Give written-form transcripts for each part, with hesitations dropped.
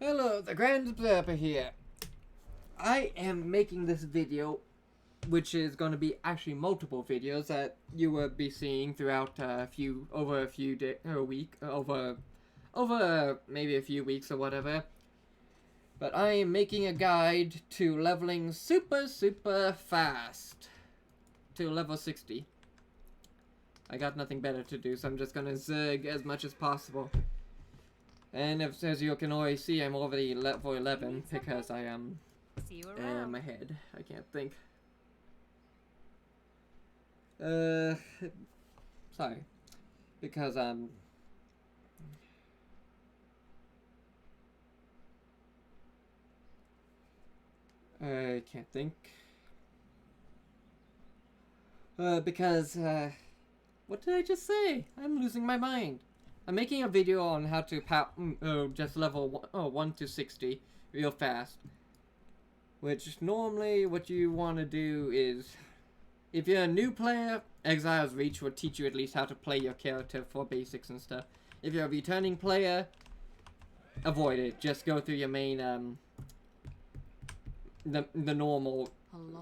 Hello, the Grand Observer here. I am making this video, which is going to be actually multiple videos that you will be seeing throughout over maybe a few weeks or whatever. But I am making a guide to leveling super fast to level 60. I got nothing better to do, so I'm just gonna zerg as much as possible. And as you can always see, I'm already level 11 because I am my head. I can't think. Sorry. Because I can't think. Because what did I just say? I'm losing my mind. I'm making a video on how to just level 1 to 60 real fast. Which normally what you want to do is, if you're a new player, Exile's Reach will teach you at least how to play your character for basics and stuff. If you're a returning player, avoid it. Just go through your main the normal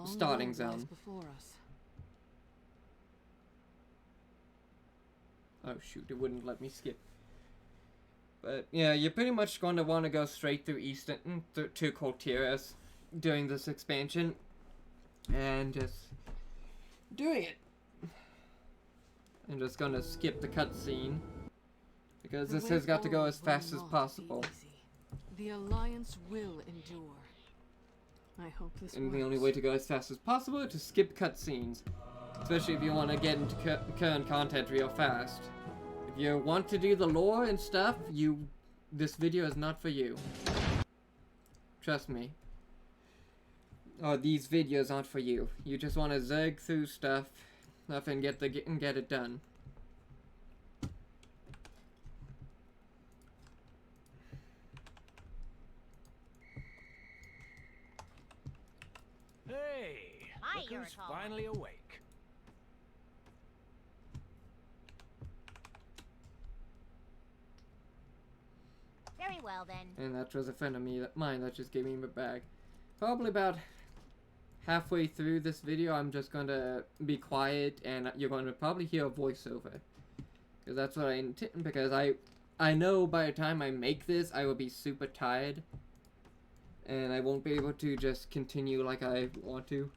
starting zone. Oh shoot, it wouldn't let me skip. But yeah, you're pretty much going to want to go straight through Eastern to Coltiras during this expansion. And just doing it. I'm just going to skip the cutscene. Because this has got to go as fast as possible. The Alliance will endure. I hope this And works. the only way to go as fast as possible is to skip cutscenes. Especially if you want to get into current content real fast. If you want to do the lore and stuff, this video is not for you. Trust me. Oh, these videos aren't for you. You just want to zerg through stuff and get it done. Hey, look who's finally awake. Very well then. And that was a friend of mine that just gave me my bag. Probably about halfway through this video, I'm just going to be quiet and you're going to probably hear a voiceover. Because that's what I intend, because I know by the time I make this, I will be super tired. And I won't be able to just continue like I want to.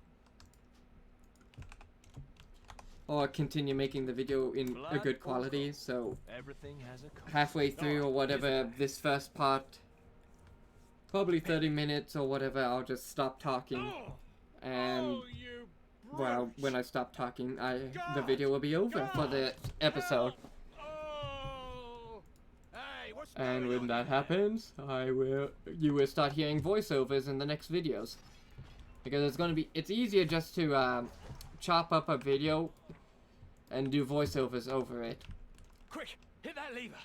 Or continue making the video in a good quality, so everything has a halfway through or whatever this first part, probably 30 minutes or whatever, I'll just stop talking. And well, when I stop talking, the video will be over for the episode. And when that happens, you will start hearing voiceovers in the next videos. Because it's easier just to chop up a video and do voiceovers over it. Quick, hit that lever.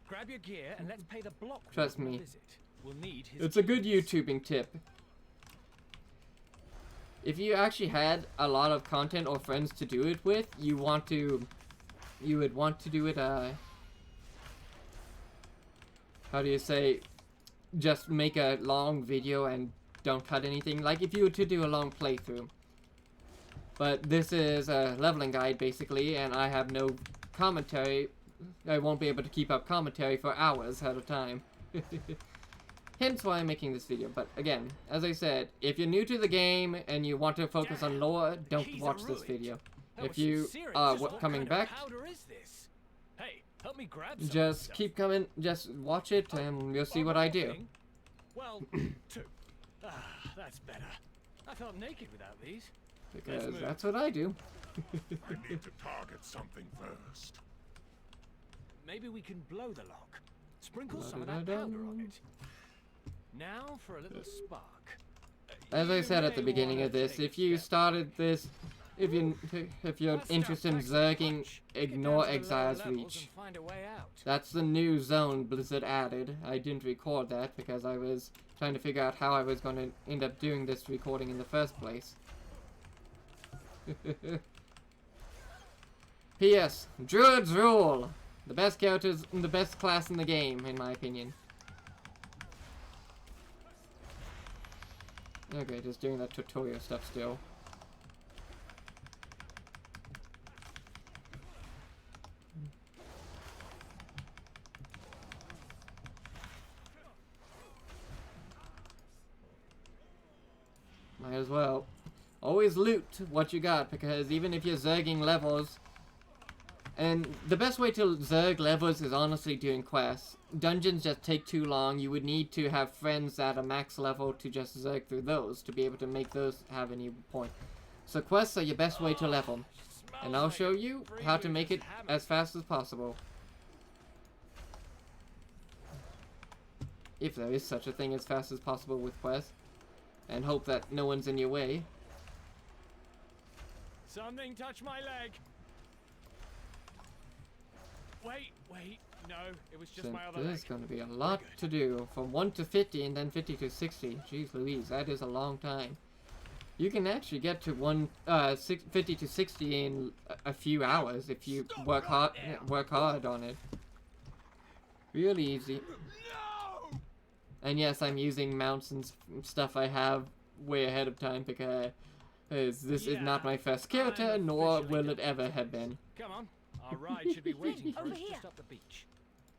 Grab your gear and let's pay the block. Trust me. We'll need his It's a good YouTubing tip. If you actually had a lot of content or friends to do it with, you would want to do it, how do you say, just make a long video and don't cut anything, like if you were to do a long playthrough. But this is a leveling guide basically, and I have no commentary. I won't be able to keep up commentary for hours at a time. Hence why I'm making this video. But again, as I said, if you're new to the game and you want to focus on lore, don't watch this video. If you are coming back, hey, help me grab just keep coming, just watch it and you'll see what I do. Well, two. That's better. I felt naked without these. Because that's what I do. I need to target something first. Maybe we can blow the lock. Sprinkle some of that powder on it. Now for a little spark. As I said at the beginning of this, if you started this, if you're interested in zerging, ignore Exile's Reach. That's the new zone Blizzard added. I didn't record that because I was trying to figure out how I was going to end up doing this recording in the first place. P.S. Druids rule! The best characters, the best class in the game, in my opinion. Okay, just doing that tutorial stuff still. Might as well. Always loot what you got, because even if you're zerging levels, and the best way to zerg levels is honestly doing quests. Dungeons just take too long. You would need to have friends at a max level to just zerg through those, to be able to make those have any point. So quests are your best way to level. And I'll show you how to make it as fast as possible. If there is such a thing as fast as possible with quests. And hope that no one's in your way. Something touched my leg. Wait, no, it was just So my other there's leg. going to be a lot to do. From 1 to 50 and then 50 to 60. Jeez Louise, that is a long time. You can actually get to 50 to 60 in a few hours if you work hard on it. Really easy. No! And yes, I'm using mounts and stuff I have way ahead of time because this is not my first character, I'm nor officially will it done. ever have been. Come on, our ride should be waiting for Over us here. just up the beach.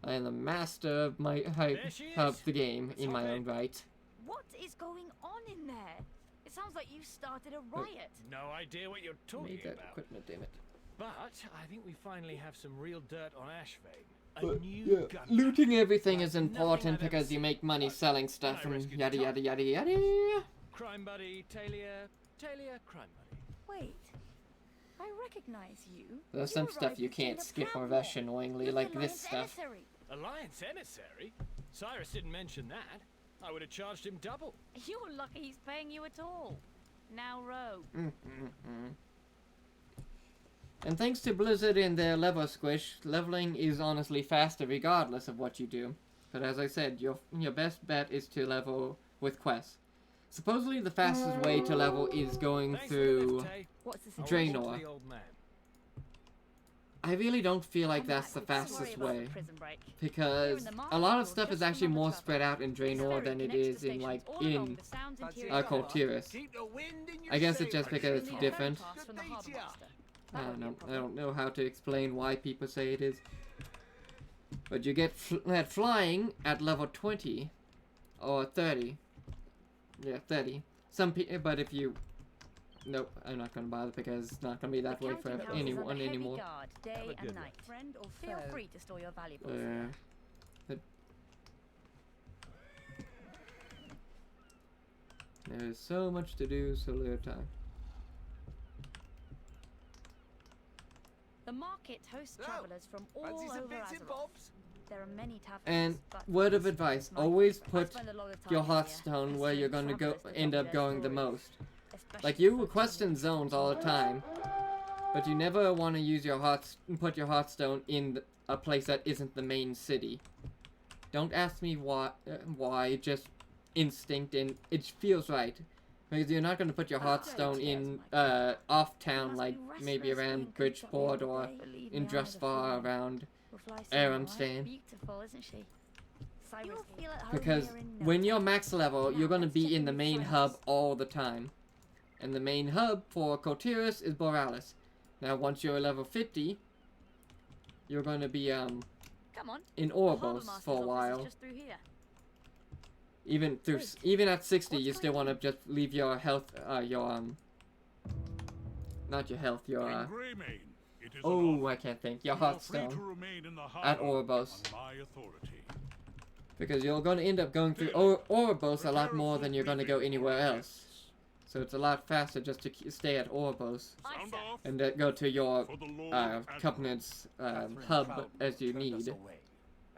I am the master of my There she is. of the game in my Stop own it. right. What is going on in there? It sounds like you started a riot. No idea what you're talking Made that about. equipment, damn it. But I think we finally have some real dirt on Ashvane. A But new yeah, gun. looting everything is Nothing important I've ever because you seen. make money selling stuff I and rescued yada Tom. yada yada yada. Crime buddy, Talia, crime buddy. Wait, I recognize you. There's You some stuff arrived you with can't Jada skip or Pramore. rush annoyingly, You're like the this Alliance stuff. emissary. Alliance emissary? Cyrus didn't mention that. I would have charged him double. You're lucky he's paying you at all. Now row. And thanks to Blizzard and their level squish, leveling is honestly faster regardless of what you do. But as I said, your best bet is to level with quests. Supposedly the fastest way to level is going Thanks for the through... lift, Tay. What's this? I'll Draenor. report to the old man. I really don't feel like Come that's the back. Sorry fastest about the way. prison break. Because Here in the a lot of market, stuff is just actually another more travel. spread out in Draenor Ferry than it connects is to in like stations all along in the Sound's interior Coltyrus. Keep the wind in your I guess it's just sails. because it's And the different. ferry pass from the Good harbour day to ya. master. I That don't won't be a know. I problem. don't know how to explain why people say it is. But you get that flying at level 20 or 30. Yeah, 30. But if you... Nope, I'm not gonna bother because it's not gonna be that The way for counting house is anyone under heavy anymore. guard, day Have a and good night. Friend or Feel foe? free to store your valuables. There's so much to do, so little time. The market hosts Oh, travelers from all Fancy some over bits and Azeroth. bobs? There are many taverns. And but word of this advice, is my always favourite. I put spend a lot of time your here, Hearthstone where you're pestering gonna go travellers to end tell up me their going the stories, most. especially Like you folks request from in the zones all the time, but you never want to use your put your Hearthstone in a place that isn't the main city. Don't ask me why. Just instinct, and it feels right. Because you're not going to put your Hearthstone in off town, like maybe around Bridgeport or in Drustvar around Aramstan. Beautiful, isn't she? You'll feel at home Because here in no when you're time. max level, Now you're going to let's be check in the with main Cyrus. hub all the time. And the main hub for Coltyrus is Borealis. Now once you're level 50, you're going to be Come on. in the harbour Orbos master's for a office is while. just through here. Even at 60, What's you still going want to just leave your health, not your health, your In Greymane, it is an oh, offer. I can't think, your You are free to Hearthstone, remain in the at harbour Orbos. on my authority. Because you're going to end up going through Orbos a lot more than you're going to go anywhere else. So it's a lot faster just to stay at Orbos Sound sir. off and go to your for the Lord Admiral. Covenant's Catherine hub proudly as you turned us need. away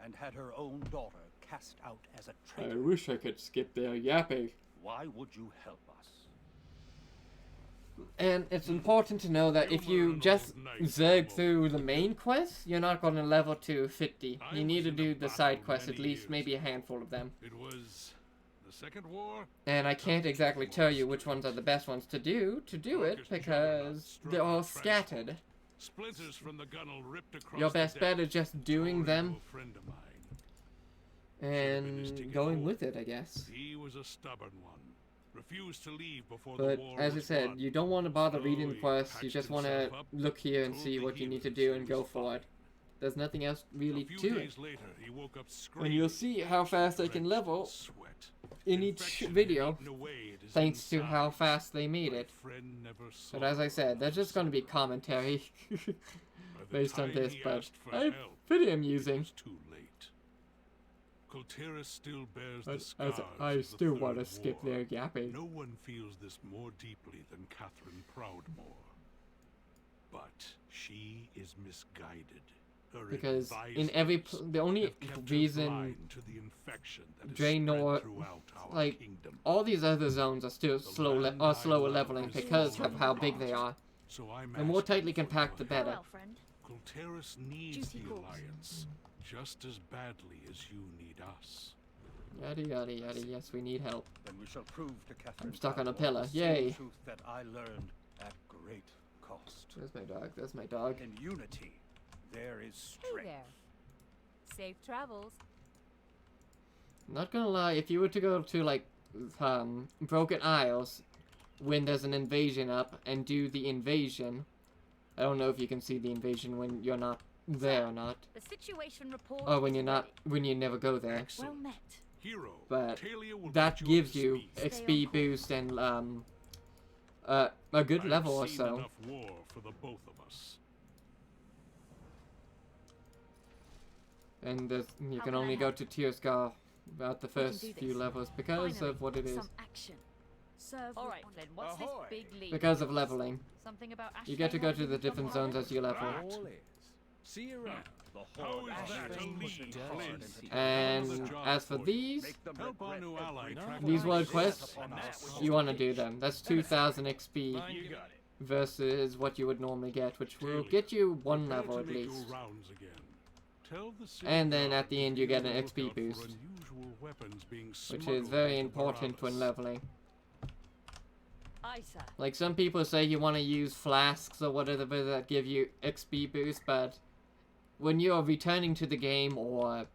and had her own daughter cast out as a I traitor. wish I could skip there, yappy. Why would you help us? And it's important to know that if you just zerg through the main quest, you're not going to level to 50. You need to do the side quests, at least maybe a handful of them. It was the Second War. And I can't exactly tell you which ones are the best ones to do it because they're all scattered. Splinters from the gunnel ripped across Your the best deck, bet is just doing tore into them a friend of mine. and going with it, I guess. He was a stubborn one. Refused to leave before But the war as I was said, won. you don't want to bother reading the So he quest. You patched just want to himself up, look here and told see the what you need to heathens do he and go was for it. fine. There's nothing else really A few to it. days later, he woke up And you'll screaming, see how fast they can drenched level in sweat. in each Infection had video, eaten away at his thanks to how insides. fast they made My it. friend never saw But as I said, that's just going to be commentary By the based on time this, he but asked for I'm help, pretty it amusing. was too late. Kultiris still bears But the scars I of the still want to Third skip War. their yapping. No one feels this more deeply than Catherine Proudmoore. But she is misguided. Her Because in every advisors the only have kept her reason blind to the infection that is Draenor, spread throughout our like kingdom. all these other zones are still slower leveling is because of falling how big they apart. are. So I'm The more asking tightly for compact, the your better. Farewell, friend. Kultiris needs Duty the calls. Alliance just as badly as you need us. Yada yada yada. Yes, we need help. Then we shall prove to Catherine stuck on a Proudmoore pillar. the same Yay. truth that I learned at great cost. There's my dog. There's my dog. In unity, there is Hey strength. there. Safe travels. Not gonna lie, if you were to go to like Broken Isles when there's an invasion up and do the invasion, I don't know if you can see the invasion when you're not there or not, The situation report. or when is you're not, ready. when you never go there. Well Excellent. met. Hero, But Talia will that put gives up to you speed. Stay on XP course. boost and a good I've level or seen so. enough war for the both of us. And you How can can I only go help? to Tierscar about the can first do few this. levels because Finally, of what it is. Some action. Serve All with right, honor. then. What's Ahoy. this big lead? Because of leveling. Something about You get to go to the different zones as you level. All is. See you around. The How Horde is that a Ashton lead, put hard Flint? into And Another job as for for you. these, Make them Help our regret new ally every track These down world the quests, upon us. you want to do them. That's 2,000 XP You got it. versus what you would normally get, which will Talia, get you one prepare level to at make your least. rounds again. Tell the city And then guard at the to end be you get on an the XP lookout for boost, unusual weapons being which is smuggled very into important when Borealis. leveling. Aye, sir. Like some people say you want to use flasks or whatever that give you XP boost, but when you're returning to the game or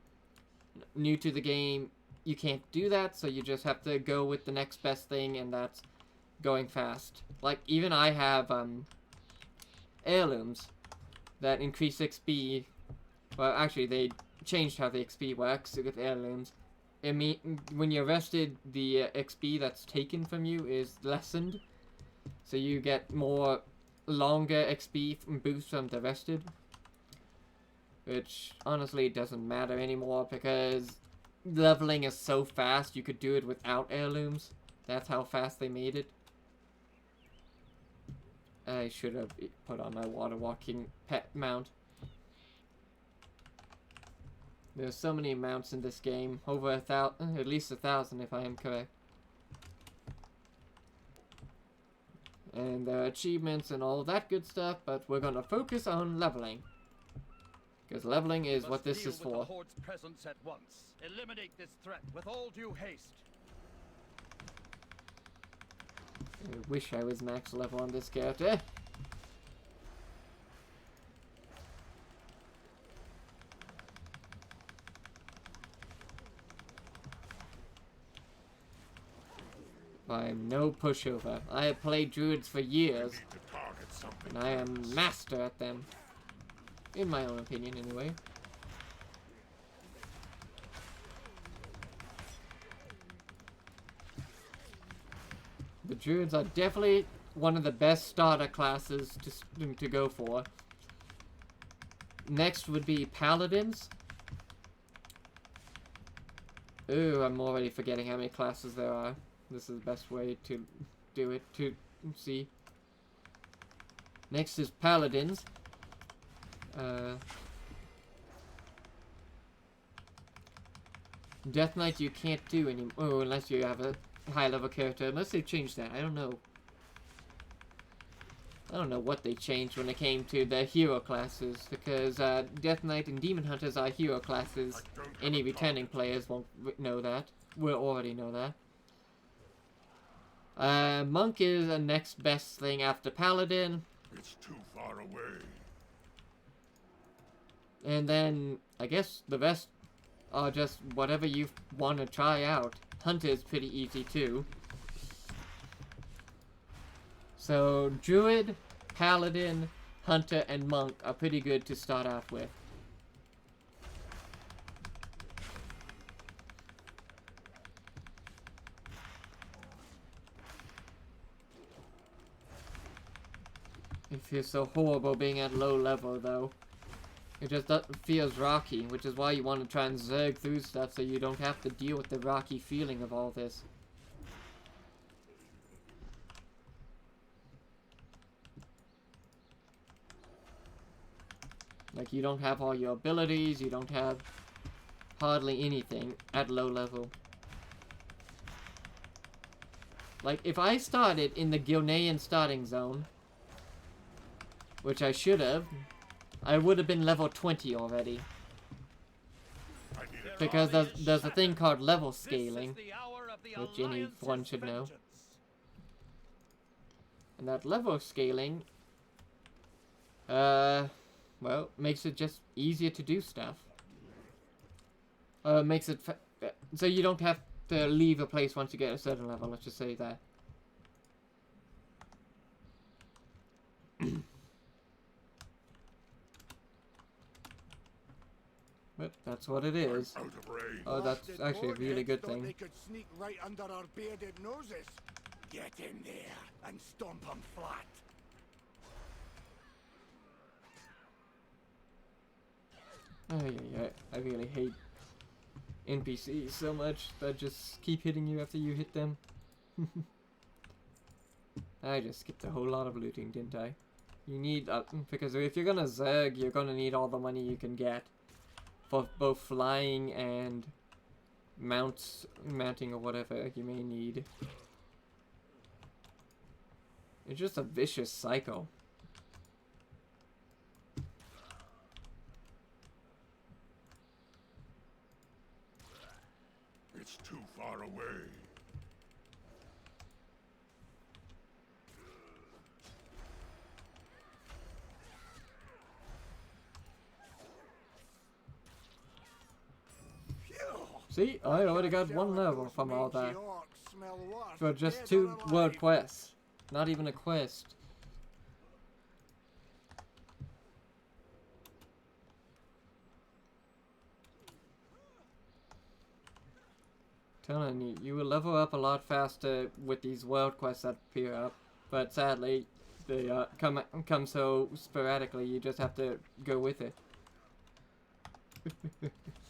new to the game, you can't do that, so you just have to go with the next best thing, and that's going fast. Like even I have heirlooms that increase XP. Well, actually they changed how the XP works with heirlooms. I mean, when you're rested, the XP that's taken from you is lessened, so you get more longer XP boost from the rested, which honestly doesn't matter anymore because leveling is so fast you could do it without heirlooms. That's how fast they made it. I should have put on my water walking pet mount. There's so many mounts in this game, over at least 1,000 if I am correct. And there are achievements and all that good stuff, but we're gonna focus on leveling. Because leveling is Must what this deal is with the for. Horde's presence at once. Eliminate this threat with all due haste. I wish I was max level on this character. I'm no pushover. I have played druids for years, Need to target something and I am master at them. In my own opinion, anyway. The druids are definitely one of the best starter classes to go for. Next would be paladins. Ooh, I'm already forgetting how many classes there are. This is the best way to do it, to see. Next is paladins. Death Knight you can't do anymore, oh, unless you have a high level character, unless they changed that, I don't know. I don't know what they changed when it came to the hero classes, because Death Knight and Demon Hunters are hero classes. Any returning players won't know that. We'll already know that. Monk is the next best thing after Paladin. It's too far away. And then, I guess the rest are just whatever you want to try out. Hunter is pretty easy too. So, Druid, Paladin, Hunter, and Monk are pretty good to start off with. It feels so horrible being at low level though. It just feels rocky, which is why you want to try and zerg through stuff so you don't have to deal with the rocky feeling of all this. Like, you don't have all your abilities, you don't have hardly anything at low level. Like, if I started in the Gilnean starting zone, which I should have, I would have been level 20 already. Because there's a thing called level scaling, which anyone should know. And that level scaling, well, makes it just easier to do stuff. Makes it so you don't have to leave a place once you get a certain level, let's just say that. But that's what it is. Oh, that's actually a really good thing. They could sneak right under our bearded noses. Get in there and stomp them flat. Oh yeah, I really hate NPCs so much that just keep hitting you after you hit them. I just skipped a whole lot of looting, didn't I? You need, because if you're gonna zerg, you're gonna need all the money you can get. For both flying and mounting or whatever you may need. It's just a vicious cycle. It's too far away. See, I already got one level from all that. For just 2 world quests. Not even a quest. Telling you, you will level up a lot faster with these world quests that appear up. But sadly, they come so sporadically, you just have to go with it.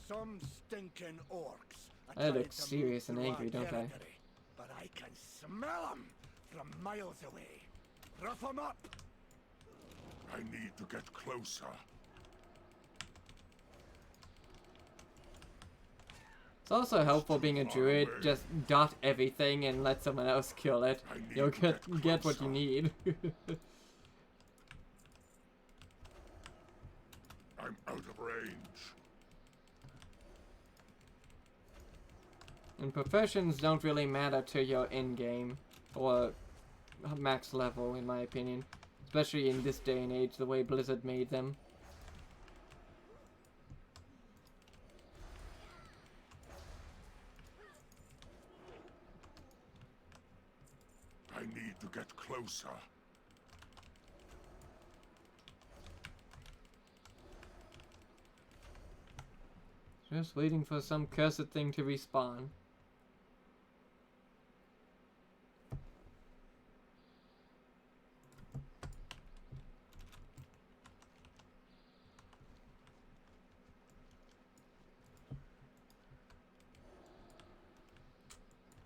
Some stinking orcs. I look serious and angry, don't I? But I can smell them from miles away. Rough them up. I need to get closer. It's also helpful being a druid, just dot everything and let someone else kill it. You'll get what you need. I'm out of range. And professions don't really matter to your end game or max level, in my opinion. Especially in this day and age, the way Blizzard made them. I need to get closer. Just waiting for some cursed thing to respawn.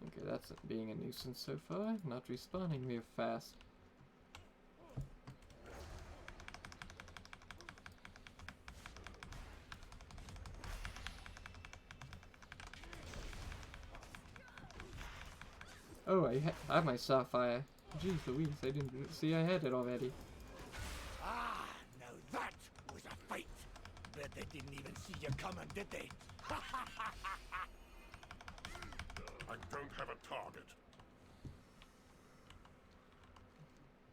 Okay, that's being a nuisance so far. Not respawning real fast. Oh, I have my Sapphire. Jeez Louise, I didn't see I had it already. Ah, now that was a fight. Bet they didn't even see you coming, did they? I don't have a target.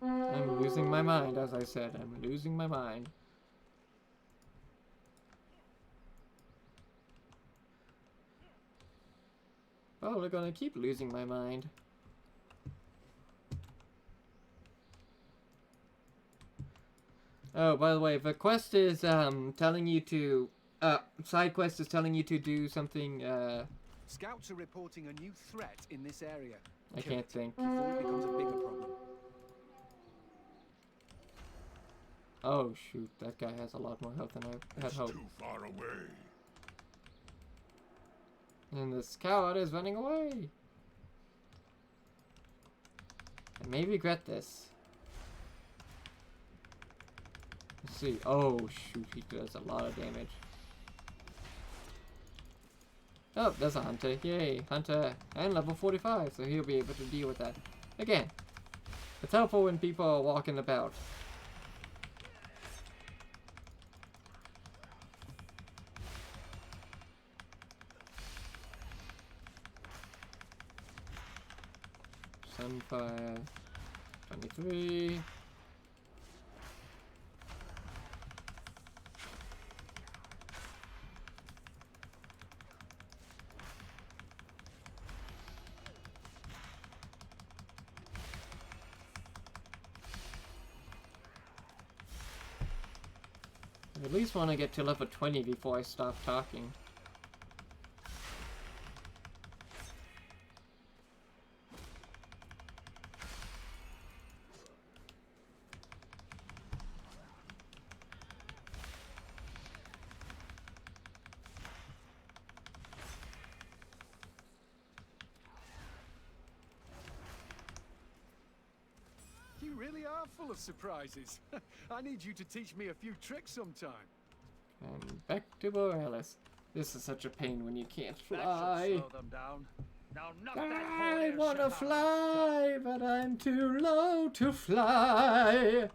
I'm losing my mind, as I said. I'm losing my mind. probably gonna keep losing my mind. Oh, by the way, the quest is telling you to side quest is telling you to do something. Scouts are reporting a new threat in this area. I Kill can't it think. before it becomes a bigger problem. Oh shoot, that guy has a lot more health than I had hoped. Too far away. And the scout is running away. I may regret this. Let's see. Oh shoot, he does a lot of damage. Oh, there's a hunter. Yay, hunter. And level 45, so he'll be able to deal with that. Again, it's helpful when people are walking about. Sunfire 23. I at least want to get to level 20 before I stop talking. You really are full of surprises. I need you to teach me a few tricks sometime. And back to Borealis. This is such a pain when you can't That fly. should slow them down. Now knock that whole I air wanna shut out. fly, but I'm too low to fly.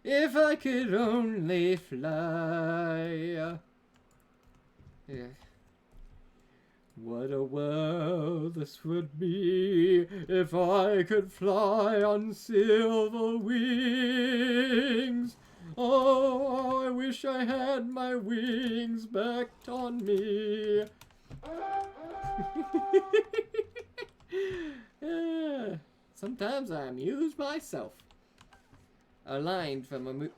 If I could only fly. Yeah. What a world this would be if I could fly on silver wings. Oh, I wish I had my wings back on me. Yeah. Sometimes I amuse myself. A line from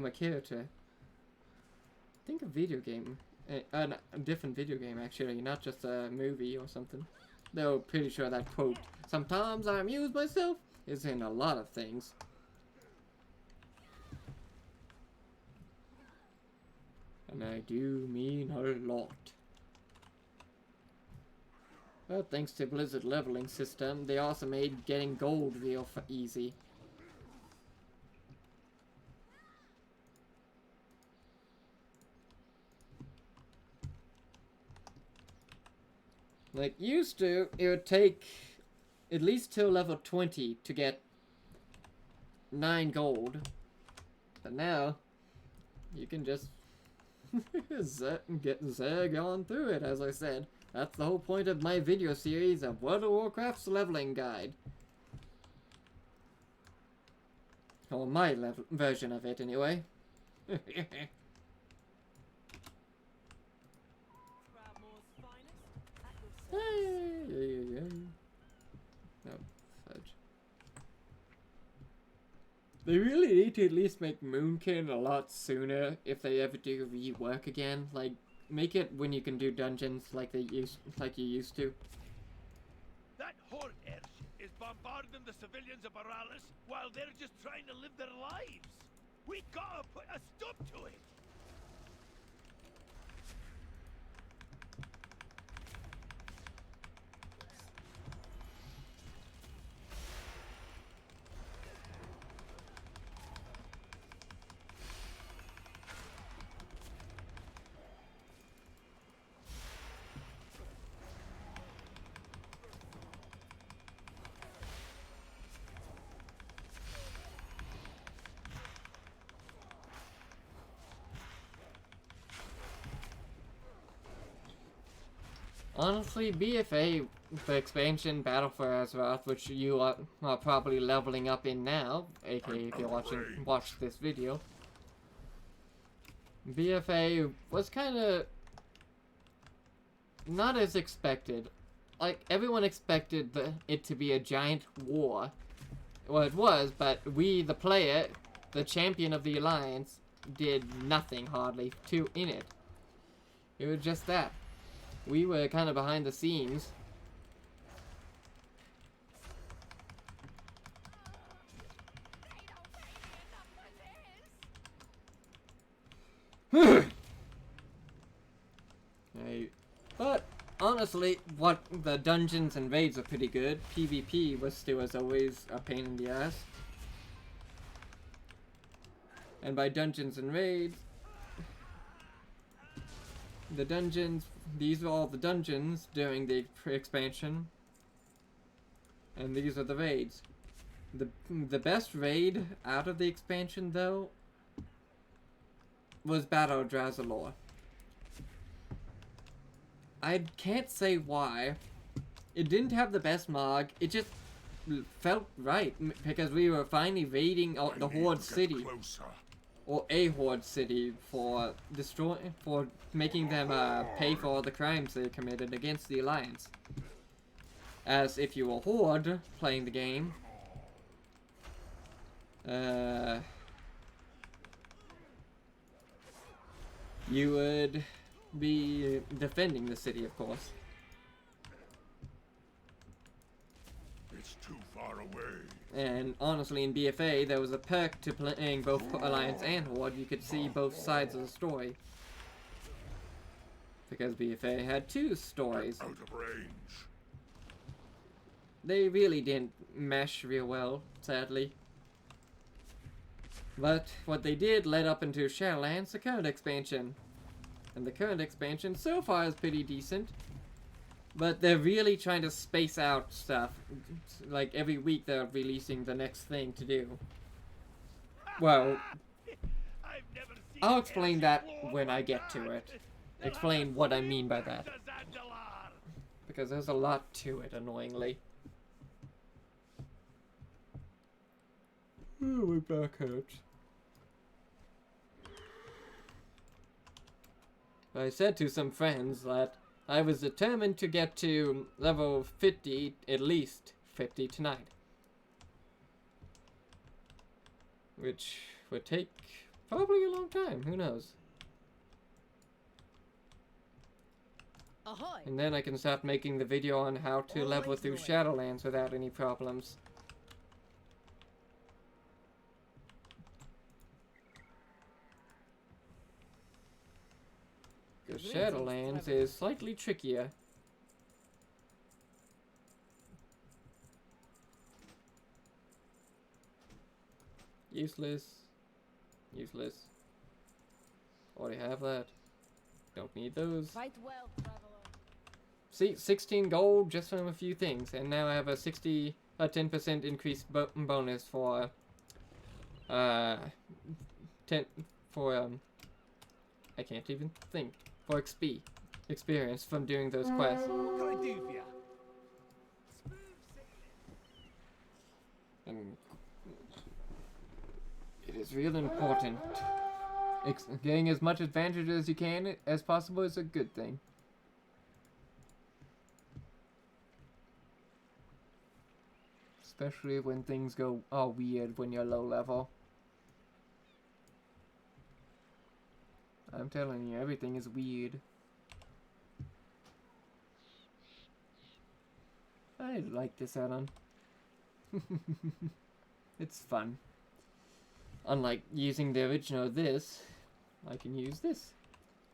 a character. Think a video game. A different video game, actually, not just a movie or something. Though, pretty sure that quote, "Sometimes I amuse myself," is in a lot of things. And I do mean a lot. Well, thanks to Blizzard leveling system, they also made getting gold real easy. Like, used to, it would take at least till level 20 to get 9 gold. But now, you can just zag on through it, as I said. That's the whole point of my video series of World of Warcraft's leveling guide. Or my version of it, anyway. No, fudge. They really need to at least make Moonkin a lot sooner if they ever do rework again. Like, make it when you can do dungeons like you used to. That horde airship is bombarding the civilians of Borealis while they're just trying to live their lives. We gotta put a stop to it. Honestly, BFA, the expansion Battle for Azeroth, which you are probably leveling up in now, aka if you're watch this video. BFA was kind of not as expected. like, everyone expected it to be a giant war. Well, it was, but we, the player, the champion of the Alliance, did nothing hardly in it. It was just that. We were kind of behind the scenes. Hey, but honestly, what the dungeons and raids are pretty good. PvP was still, as always, a pain in the ass. And by dungeons and raids, the dungeons, these are all the dungeons during the expansion. And these are the raids. The best raid out of the expansion, though, was Battle of Drazalor. I can't say why. It didn't have the best mog. It just felt right because we were finally raiding the Horde City, or a Horde City, for making them pay for all the crimes they committed against the Alliance. As if you were Horde playing the game, you would be defending the city, of course. It's too far away. And honestly, in BFA, there was a perk to playing both Alliance and Horde. You could see both sides of the story. Because BFA had two stories. Out of range. They really didn't mesh real well, sadly. But what they did led up into Shadowlands, the current expansion. And the current expansion so far is pretty decent. But they're really trying to space out stuff. Like every week they're releasing the next thing to do. Well, I'll explain that when I get to it. Explain what I mean by that. Because there's a lot to it, annoyingly. Oh, my back hurts. I said to some friends that I was determined to get to level 50, at least 50 tonight. Which would take probably a long time, who knows. Ahoy! And then I can start making the video on how to level through Shadowlands without any problems. Because Shadowlands is slightly trickier. Useless. Useless. Already have that. Don't need those. Fight well, traveler. See, 16 gold just from a few things, and now I have a 10% increased bonus for, 10, for, I can't even think, for experience from doing those quests. What can I do for you? And it is really important. Getting as much advantage as you can, as possible, is a good thing. Especially when things go all weird when you're low level. I'm telling you, everything is weird. I like this add-on. It's fun. Unlike using the original this, I can use this.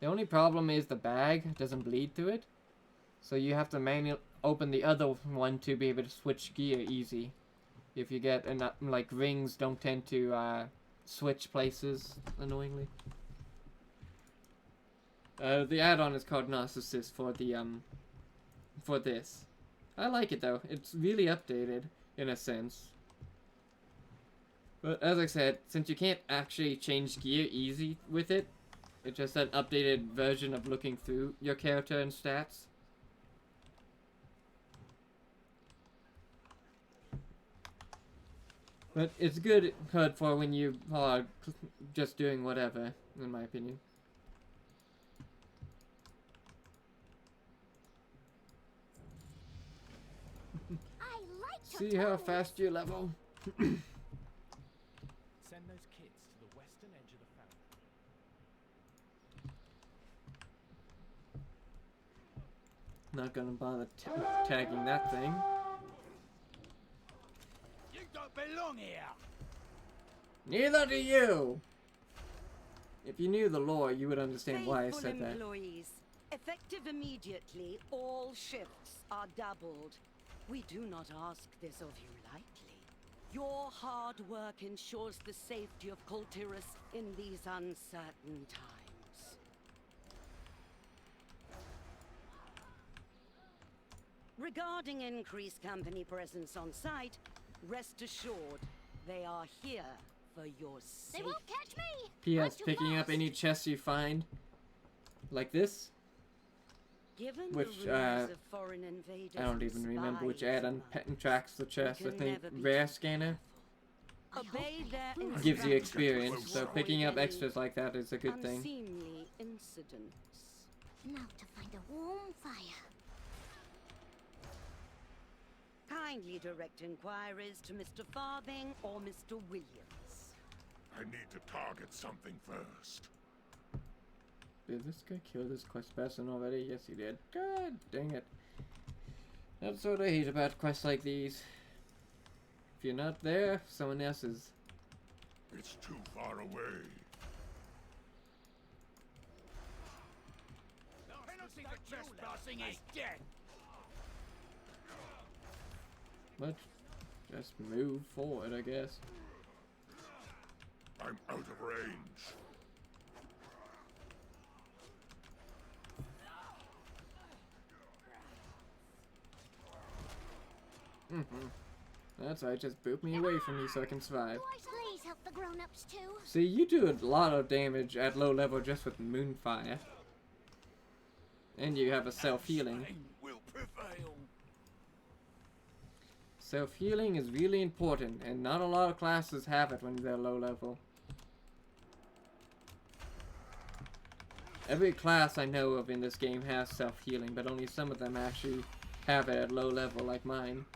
The only problem is the bag doesn't bleed through it. So you have to manually open the other one to be able to switch gear easy. If you get enough, like, rings don't tend to switch places, annoyingly. The add-on is called Narcissist for the for this. I like it though. It's really updated in a sense. But as I said, since you can't actually change gear easy with it, it's just an updated version of looking through your character and stats. But it's good for when you are just doing whatever, in my opinion. See how fast you level. Send those kids to the western edge of the fountain. Not gonna bother tagging that thing. You don't belong here. Neither do you! If you knew the lore, you would understand why I Faithful said that. employees, effective immediately, all shifts are doubled. We do not ask this of you lightly. Your hard work ensures the safety of Coltyrus in these uncertain times. Regarding increased company presence on site, rest assured, they are here for your safety. They won't catch me! P.S. I'm too Picking up fast. any chests you find, like this, Given which, the rumors of foreign invaders I don't and even remember which spies add-on among us, tracks the chest. I can think never be Rare too Scanner Obey their gives you instructions. experience, so Avoid picking up any extras like that is a good thing. unseemly incidents. Now to find a warm fire. Kindly direct inquiries to Mr. Farthing or Mr. Williams. I need to target something first. Did this guy kill this quest person already? Yes, he did. God dang it. That's what I hate about quests like these. If you're not there, someone else is. It's too far away. The penalty for trespassing is death. But just move forward, I guess. I'm out of range. That's right, just boot me away from you so I can survive. Please help the grown-ups too. See, you do a lot of damage at low level just with Moonfire. And you have a self-healing. Will prevail. Self-healing is really important, and not a lot of classes have it when they're low level. Every class I know of in this game has self-healing, but only some of them actually have it at low level, like mine.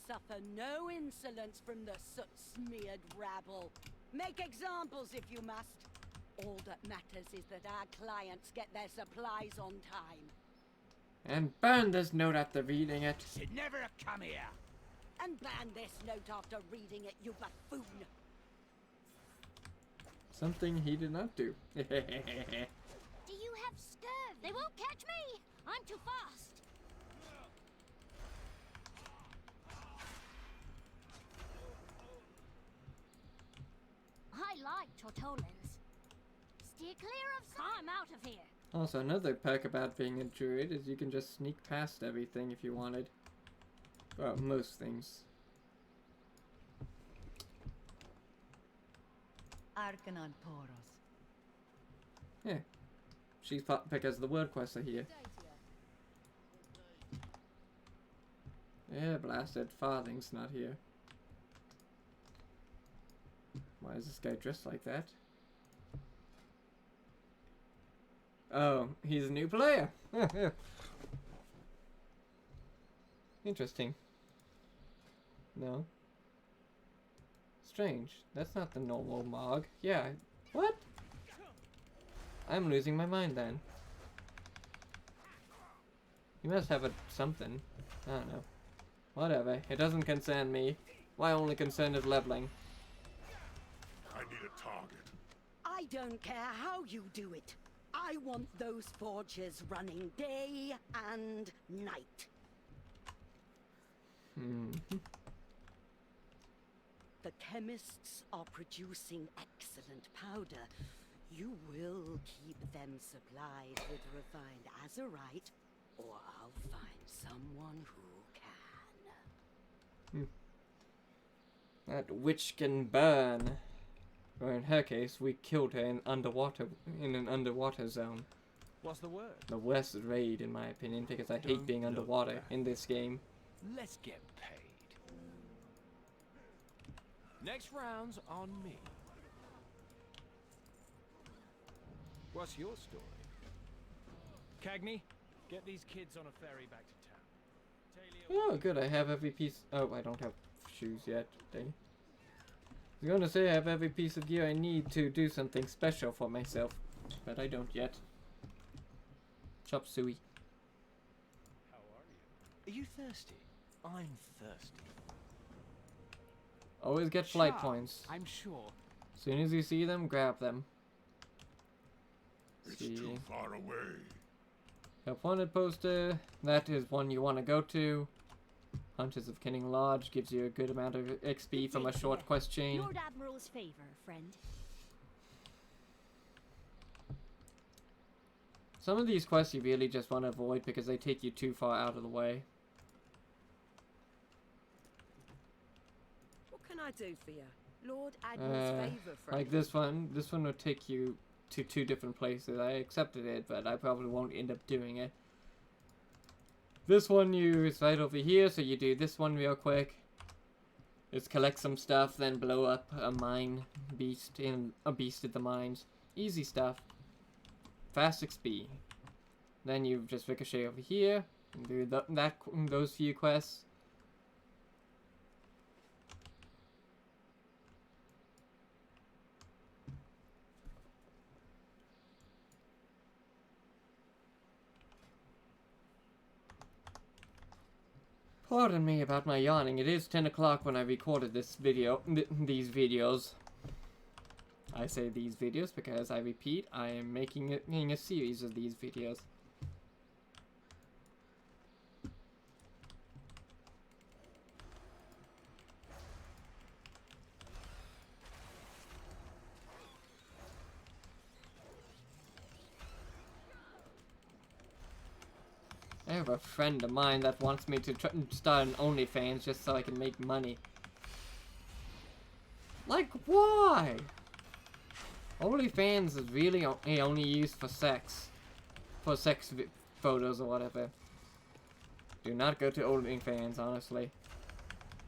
Suffer no insolence from the soot-smeared rabble. Make examples if you must. All that matters is that our clients get their supplies on time. And burn this note after reading it. Should never have come here. And ban this note after reading it, you buffoon. Something he did not do. Do you have scurvy? They won't catch me! I'm too fast! I like Tortolans. Steer clear of some. I'm out of here. Also, another perk about being a druid is you can just sneak past everything if you wanted. Well, most things. Arcanon Poros. Yeah. She's thought because the word quests are here. Yeah, blasted. Farthing's not here. Why is this guy dressed like that? Oh, he's a new player. Interesting. No. Strange. That's not the normal Mog. Yeah. What? I'm losing my mind then. You must have something. I don't know. Whatever. It doesn't concern me. My only concern is leveling. I need a target. I don't care how you do it. I want those forges running day and night. The chemists are producing excellent powder. You will keep them supplied with refined azurite, or I'll find someone who can. That witch can burn. Or in her case, we killed her in an underwater zone. What's the word? The worst raid, in my opinion, because I hate being underwater in this game. Let's get paid. Next round's on me. What's your story? Cagney, Get these kids on a ferry back to town. Talia Oh, good. I have every piece. Oh, I don't have shoes yet. Dang. I was gonna say I have every piece of gear I need to do something special for myself, but I don't yet. Chop suey. How are you? Are you thirsty? I'm thirsty. Always get flight Sure, points. I'm sure. As soon as you see them, grab them. It's See. too far away. Help wanted poster. That is one you want to go to. Hunters of Kenning Lodge gives you a good amount of XP from a short quest chain. Lord Admiral's favor, friend. Some of these quests you really just want to avoid because they take you too far out of the way. What can I do for you? Lord Admiral's favor, friend. Like this one will take you to 2 different places. I accepted it, but I probably won't end up doing it. This one is right over here, so you do this one real quick. Just collect some stuff, then blow up a mine beast in a beast at the mines. Easy stuff. Fast XP. Then you just ricochet over here and do those few quests. Pardon me about my yawning. It is 10 o'clock when I recorded this video, these videos. I say these videos because I repeat, I am making a series of these videos. I have a friend of mine that wants me to start an OnlyFans just so I can make money. Like, why? OnlyFans is really only used for sex. For sex photos or whatever. Do not go to OnlyFans, honestly.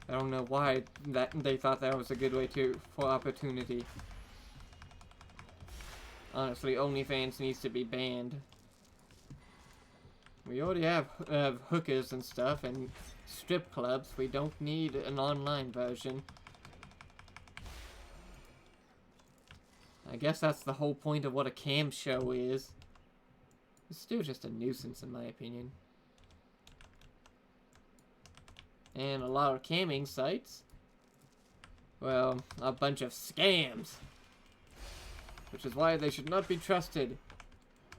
I don't know why they thought that was a good way for opportunity. Honestly, OnlyFans needs to be banned. We already have hookers and stuff and strip clubs. We don't need an online version. I guess that's the whole point of what a cam show is. It's still just a nuisance in my opinion. And a lot of camming sites, well, a bunch of scams. Which is why they should not be trusted.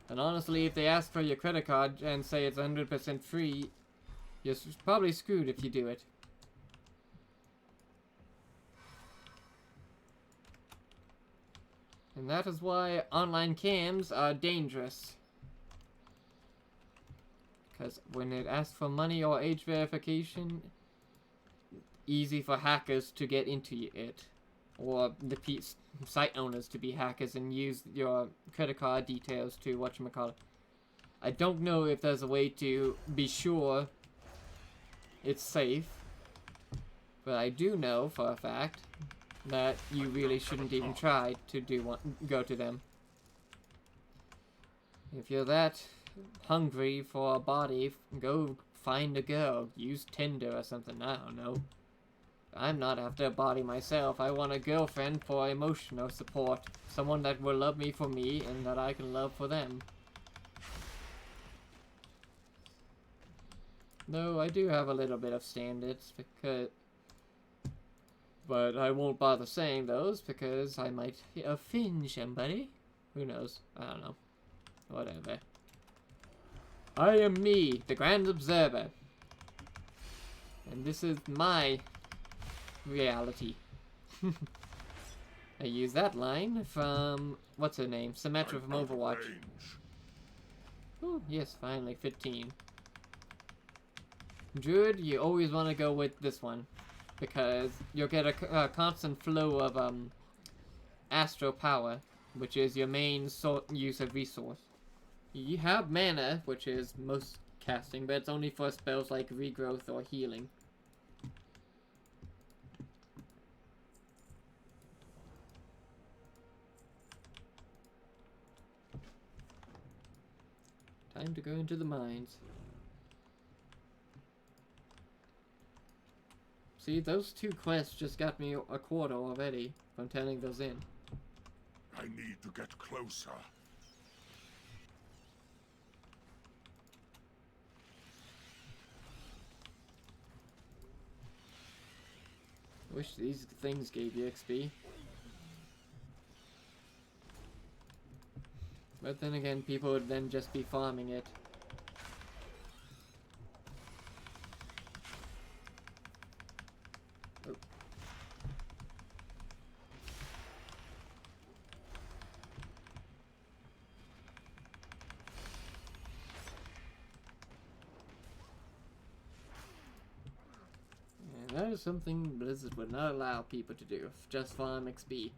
And honestly, if they ask for your credit card and say it's 100% free, you're probably screwed if you do it. And that is why online cams are dangerous. Because when it asks for money or age verification, easy for hackers to get into it. Or the site owners to be hackers and use your credit card details to whatchamacallit. I don't know if there's a way to be sure it's safe, but I do know for a fact that you really shouldn't even try to go to them. If you're that hungry for a body, go find a girl, use Tinder or something, I don't know. I'm not after a body myself. I want a girlfriend for emotional support. Someone that will love me for me and that I can love for them. Though I do have a little bit of standards but I won't bother saying those because I might offend somebody. Who knows? I don't know. Whatever. I am me, the Grand Observer. And this is my reality. I use that line from, what's her name? Symmetra from Overwatch. Oh, yes, finally, 15. Druid, you always want to go with this one. Because you'll get a constant flow of astral power, which is your main use of resource. You have mana, which is most casting, but it's only for spells like regrowth or healing. Time to go into the mines. See, those 2 quests just got me a quarter already from turning those in. I need to get closer. Wish these things gave you XP. But then again, people would then just be farming it. Oh. And that is something Blizzard would not allow people to do, just farm XP.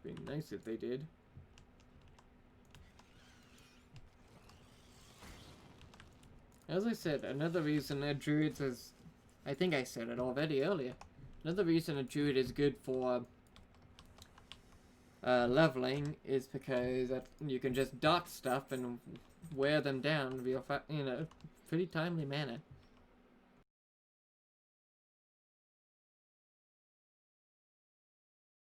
Be nice if they did. As I said, another reason a druid is... I think I said it already earlier. Another reason a druid is good for leveling is because you can just dot stuff and wear them down real fast, you know, pretty timely manner.